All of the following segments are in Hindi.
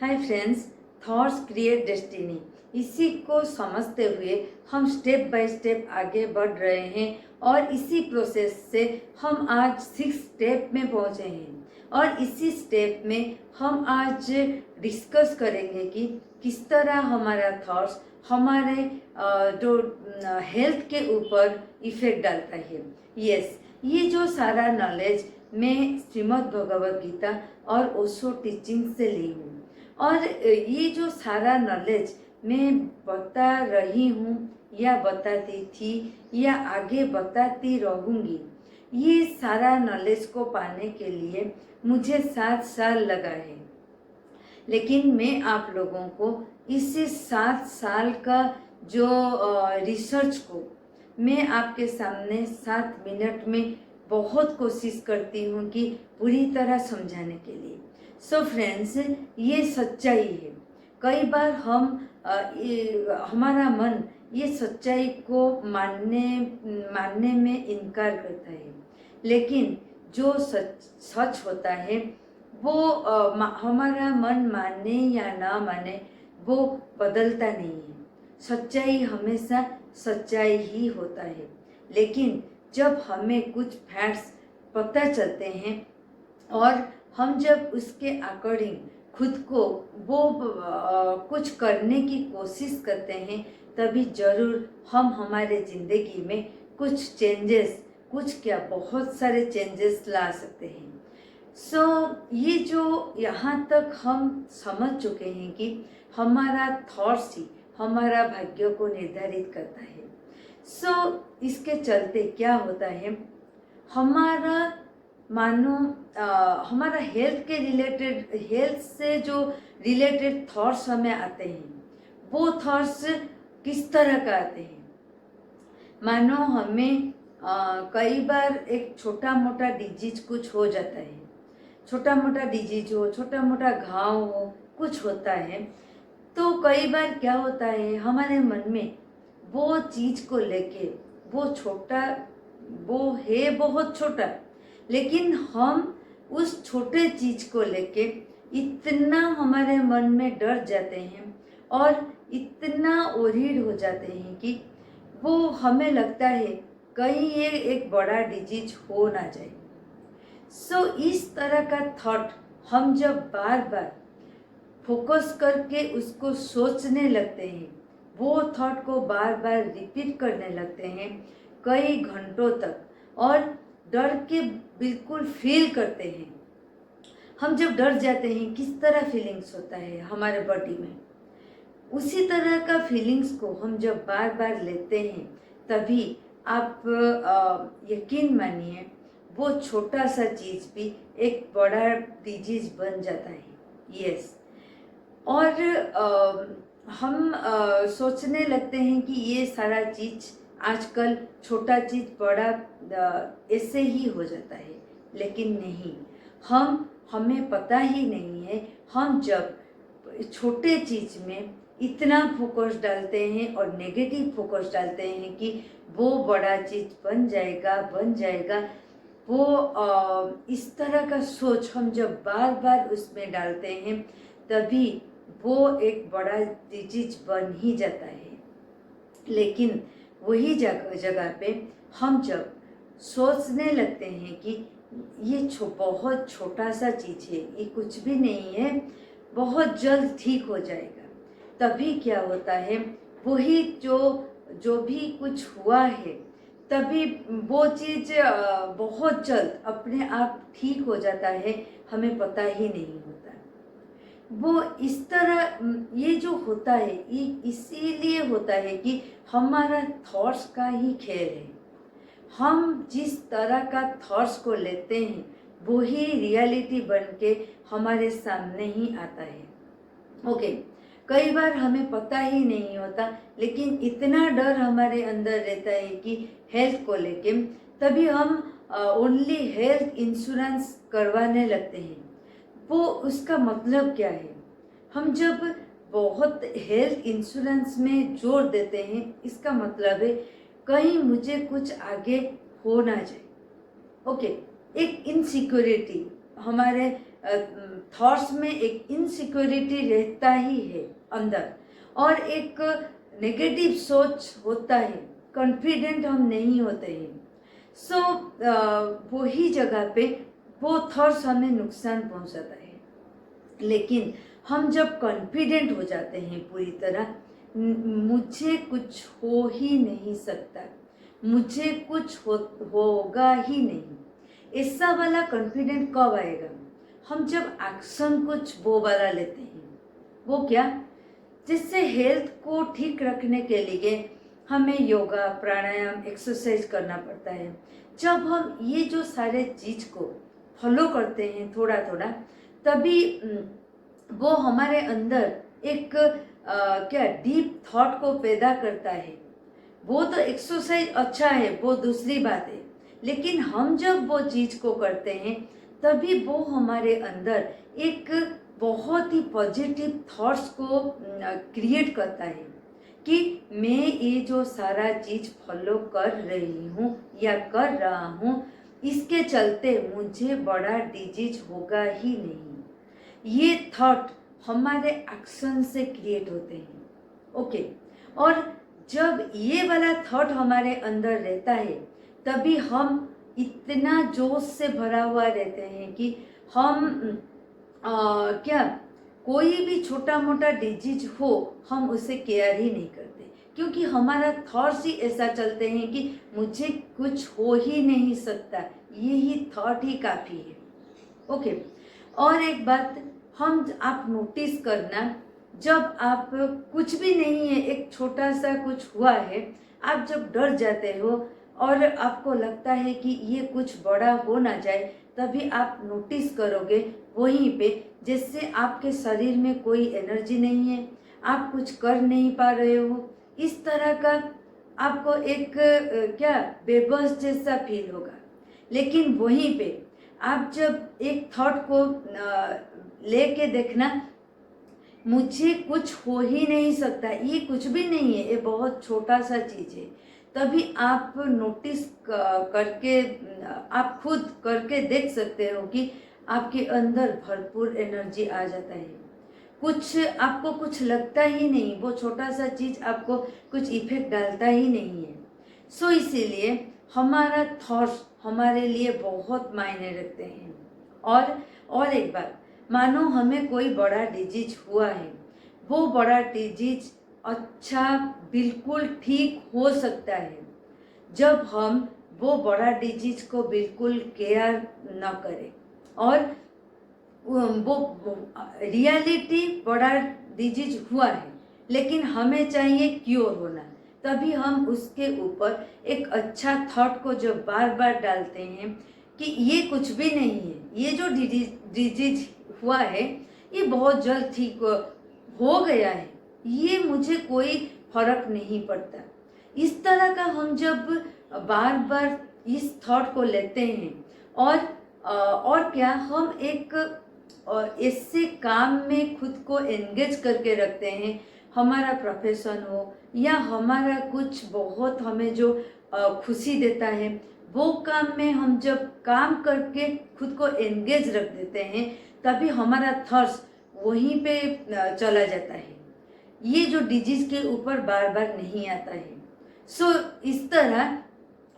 Hi friends, thoughts create destiny. इसी को समझते हुए हम स्टेप बाय स्टेप आगे बढ़ रहे हैं और इसी प्रोसेस से हम आज 6 स्टेप में पहुंचे हैं। और इसी स्टेप में हम आज डिस्कस करेंगे कि किस तरह हमारा थॉट्स हमारे जो हेल्थ के ऊपर इफेक्ट डालता है। यस, ये जो सारा नॉलेज मैं श्रीमद् भगवद गीता और ओशो टीचिंग से ली हूँ। और ये जो सारा नॉलेज मैं बता रही हूँ या बताती थी या आगे बताती रहूँगी, ये सारा नॉलेज को पाने के लिए मुझे 7 साल लगा है। लेकिन मैं आप लोगों को इसी 7 साल का जो रिसर्च को मैं आपके सामने 7 मिनट में बहुत कोशिश करती हूँ कि पूरी तरह समझाने के लिए। सो फ्रेंड्स, ये सच्चाई है। कई बार हमारा मन ये सच्चाई को मानने में इनकार करता है, लेकिन जो सच होता है वो हमारा मन माने या ना माने वो बदलता नहीं है। सच्चाई हमेशा सच्चाई ही होता है। लेकिन जब हमें कुछ फैक्ट्स पता चलते हैं और हम जब उसके अकॉर्डिंग खुद को वो कुछ करने की कोशिश करते हैं, तभी ज़रूर हम हमारे ज़िंदगी में कुछ चेंजेस, कुछ क्या बहुत सारे चेंजेस ला सकते हैं। ये जो यहाँ तक हम समझ चुके हैं कि हमारा थॉट्स ही हमारा भाग्य को निर्धारित करता है। इसके चलते क्या होता है, हमारा मानो हमारा हेल्थ से जो रिलेटेड थॉट्स हमें आते हैं, वो थॉट्स किस तरह का आते हैं। मानो हमें कई बार एक छोटा मोटा डिजीज कुछ हो जाता है, छोटा मोटा डिजीज हो, छोटा मोटा घाव हो, कुछ होता है, तो कई बार क्या होता है हमारे मन में वो चीज़ को लेके वो है बहुत छोटा, लेकिन हम उस छोटे चीज़ को लेके इतना हमारे मन में डर जाते हैं और इतना ओरीड हो जाते हैं कि वो हमें लगता है कहीं ये एक बड़ा डिजीज हो ना जाए। इस तरह का थॉट हम जब बार बार फोकस करके उसको सोचने लगते हैं, वो थॉट को बार बार रिपीट करने लगते हैं कई घंटों तक, और डर के बिल्कुल फील करते हैं। हम जब डर जाते हैं किस तरह फीलिंग्स होता है हमारे बॉडी में, उसी तरह का फीलिंग्स को हम जब बार बार लेते हैं, तभी आप यकीन मानिए वो छोटा सा चीज़ भी एक बड़ा डिजीज बन जाता है। यस, और हम सोचने लगते हैं कि ये सारा चीज़ आजकल छोटा चीज़ बड़ा ऐसे ही हो जाता है, लेकिन नहीं, हमें पता ही नहीं है। हम जब छोटे चीज़ में इतना फोकस डालते हैं और नेगेटिव फोकस डालते हैं कि वो बड़ा चीज़ बन जाएगा, वो इस तरह का सोच हम जब बार बार उसमें डालते हैं, तभी वो एक बड़ा डिजीज बन ही जाता है। लेकिन वही जगह पे हम जब सोचने लगते हैं कि ये बहुत छोटा सा चीज़ है, ये कुछ भी नहीं है, बहुत जल्द ठीक हो जाएगा, तभी क्या होता है वही जो भी कुछ हुआ है, तभी वो चीज़ बहुत जल्द अपने आप ठीक हो जाता है, हमें पता ही नहीं होता। वो इस तरह ये जो होता है ये इसीलिए होता है कि हमारा थॉट्स का ही खेल है। हम जिस तरह का थॉट्स को लेते हैं वो ही रियलिटी बन के हमारे सामने ही आता है। ओके, कई बार हमें पता ही नहीं होता, लेकिन इतना डर हमारे अंदर रहता है कि हेल्थ को लेके, तभी हम ओनली हेल्थ इंश्योरेंस करवाने लगते हैं। वो उसका मतलब क्या है, हम जब बहुत हेल्थ इंश्योरेंस में जोर देते हैं, इसका मतलब है कहीं मुझे कुछ आगे हो ना जाए। ओके, एक इनसिक्योरिटी हमारे थॉट्स में एक इनसिक्योरिटी रहता ही है अंदर, और एक नेगेटिव सोच होता है, कॉन्फिडेंट हम नहीं होते हैं। सो वही जगह पे वो थॉट्स हमें नुकसान पहुंचाता है। लेकिन हम जब कॉन्फिडेंट हो जाते हैं पूरी तरह, मुझे कुछ हो ही नहीं सकता, मुझे कुछ होगा ही नहीं, ऐसा वाला कॉन्फिडेंट कब आएगा? हम जब एक्शन कुछ वो वाला लेते हैं। वो क्या? जिससे हेल्थ को ठीक रखने के लिए हमें योगा, प्राणायाम, एक्सरसाइज करना पड़ता है। जब हम ये जो सारे चीज़ को फॉलो करते हैं थोड़ा थोड़ा, तभी वो हमारे अंदर एक क्या डीप थॉट को पैदा करता है। वो तो एक्सरसाइज अच्छा है, वो दूसरी बात है, लेकिन हम जब वो चीज़ को करते हैं तभी वो हमारे अंदर एक बहुत ही पॉजिटिव थॉट्स को क्रिएट करता है कि मैं ये जो सारा चीज़ फॉलो कर रही हूँ या कर रहा हूँ, इसके चलते मुझे बड़ा डिजीज होगा ही नहीं। ये थॉट हमारे एक्शन से क्रिएट होते हैं। ओके, और जब ये वाला थॉट हमारे अंदर रहता है तभी हम इतना जोश से भरा हुआ रहते हैं कि हम क्या कोई भी छोटा मोटा डिजीज हो हम उसे केयर ही नहीं करते, क्योंकि हमारा थॉट्स ही ऐसा चलते हैं कि मुझे कुछ हो ही नहीं सकता, यही थॉट ही काफ़ी है। ओके, और एक बात आप नोटिस करना, जब आप कुछ भी नहीं है, एक छोटा सा कुछ हुआ है, आप जब डर जाते हो और आपको लगता है कि ये कुछ बड़ा हो ना जाए, तभी आप नोटिस करोगे वहीं पे जैसे आपके शरीर में कोई एनर्जी नहीं है, आप कुछ कर नहीं पा रहे हो, इस तरह का आपको एक क्या बेबस जैसा फील होगा। लेकिन वहीं पे आप जब एक थॉट को लेके देखना, मुझे कुछ हो ही नहीं सकता, ये कुछ भी नहीं है, ये बहुत छोटा सा चीज़ है, तभी आप नोटिस करके आप खुद करके देख सकते हो कि आपके अंदर भरपूर एनर्जी आ जाता है। कुछ आपको कुछ लगता ही नहीं, वो छोटा सा चीज़ आपको कुछ इफेक्ट डालता ही नहीं है। सो इसीलिए हमारा थॉट्स हमारे लिए बहुत मायने रखते हैं। और एक बात, मानो हमें कोई बड़ा डिजीज हुआ है, वो बड़ा डिजीज अच्छा बिल्कुल ठीक हो सकता है जब हम वो बड़ा डिजीज को बिल्कुल केयर न करें, और वो रियलिटी बड़ा डिजीज हुआ है लेकिन हमें चाहिए क्योर होना, तभी हम उसके ऊपर एक अच्छा थॉट को जब बार बार डालते हैं कि ये कुछ भी नहीं है, ये जो डिजीज हुआ है ये बहुत जल्द ठीक हो गया है, ये मुझे कोई फर्क नहीं पड़ता। इस तरह का हम जब बार बार इस थॉट को लेते हैं, और क्या हम एक ऐसे काम में खुद को एंगेज करके रखते हैं, हमारा प्रोफेशन हो या हमारा कुछ बहुत हमें जो खुशी देता है, वो काम में हम जब काम करके खुद को एंगेज रख देते हैं, तभी हमारा थॉट्स वहीं पे चला जाता है, ये जो डिजीज के ऊपर बार बार नहीं आता है। सो इस तरह,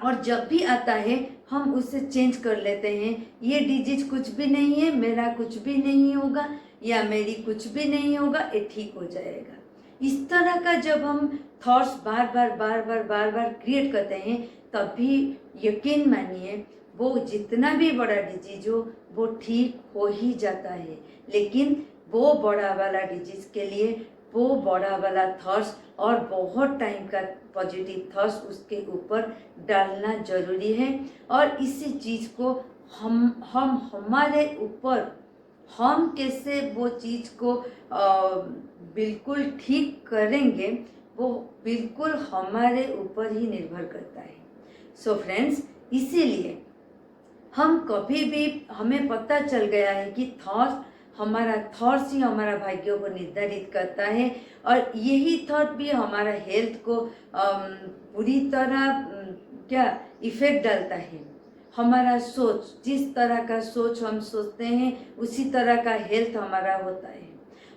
और जब भी आता है हम उसे चेंज कर लेते हैं, ये डिजीज कुछ भी नहीं है, मेरा कुछ भी नहीं होगा या मेरी कुछ भी नहीं होगा, ये ठीक हो जाएगा। इस तरह का जब हम थॉट्स बार बार क्रिएट करते हैं, तभी यकीन मानिए वो जितना भी बड़ा डिजीज हो वो ठीक हो ही जाता है। लेकिन वो बड़ा वाला डिजीज के लिए वो बड़ा वाला थॉट्स और बहुत टाइम का पॉजिटिव थॉट्स उसके ऊपर डालना जरूरी है। और इसी चीज़ को हम हमारे ऊपर हम कैसे वो चीज़ को बिल्कुल ठीक करेंगे, वो बिल्कुल हमारे ऊपर ही निर्भर करता है। सो फ्रेंड्स, इसीलिए हम कभी भी, हमें पता चल गया है कि हमारा थॉट्स ही हमारा भाग्य को निर्धारित करता है, और यही थॉट भी हमारा हेल्थ को पूरी तरह क्या इफेक्ट डालता है। हमारा सोच, जिस तरह का सोच हम सोचते हैं उसी तरह का हेल्थ हमारा होता है।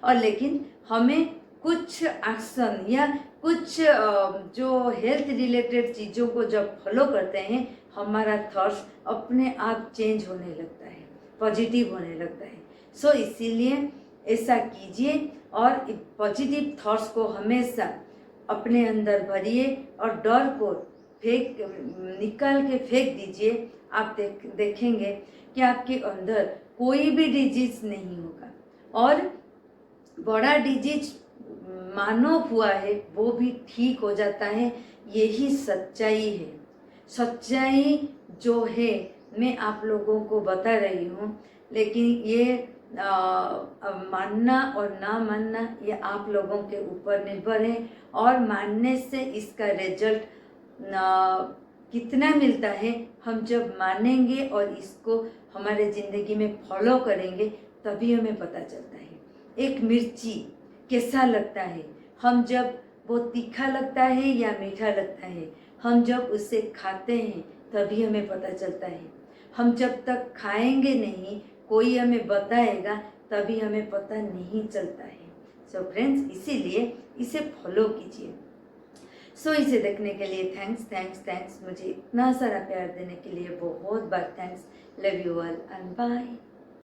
और लेकिन हमें कुछ एक्शन या कुछ जो हेल्थ रिलेटेड चीज़ों को जब फॉलो करते हैं, हमारा थॉट्स अपने आप चेंज होने लगता है, पॉजिटिव होने लगता है। सो इसीलिए ऐसा कीजिए और पॉजिटिव थॉट्स को हमेशा अपने अंदर भरिए और डर को निकाल के फेंक दीजिए। आप देखेंगे कि आपके अंदर कोई भी डिजीज नहीं होगा, और बड़ा डिजीज मानो हुआ है वो भी ठीक हो जाता है। यही सच्चाई है। सच्चाई जो है मैं आप लोगों को बता रही हूँ, लेकिन ये मानना और ना मानना ये आप लोगों के ऊपर निर्भर है। और मानने से इसका रिजल्ट कितना मिलता है, हम जब मानेंगे और इसको हमारे ज़िंदगी में फॉलो करेंगे तभी हमें पता चलता है। एक मिर्ची कैसा लगता है, हम जब वो तीखा लगता है या मीठा लगता है, हम जब उसे खाते हैं तभी हमें पता चलता है। हम जब तक खाएंगे नहीं, कोई हमें बताएगा, तभी हमें पता नहीं चलता है। सो फ्रेंड्स, इसीलिए इसे फॉलो कीजिए। सो इसे देखने के लिए थैंक्स। मुझे इतना सारा प्यार देने के लिए बहुत बार thanks. Love you all and bye.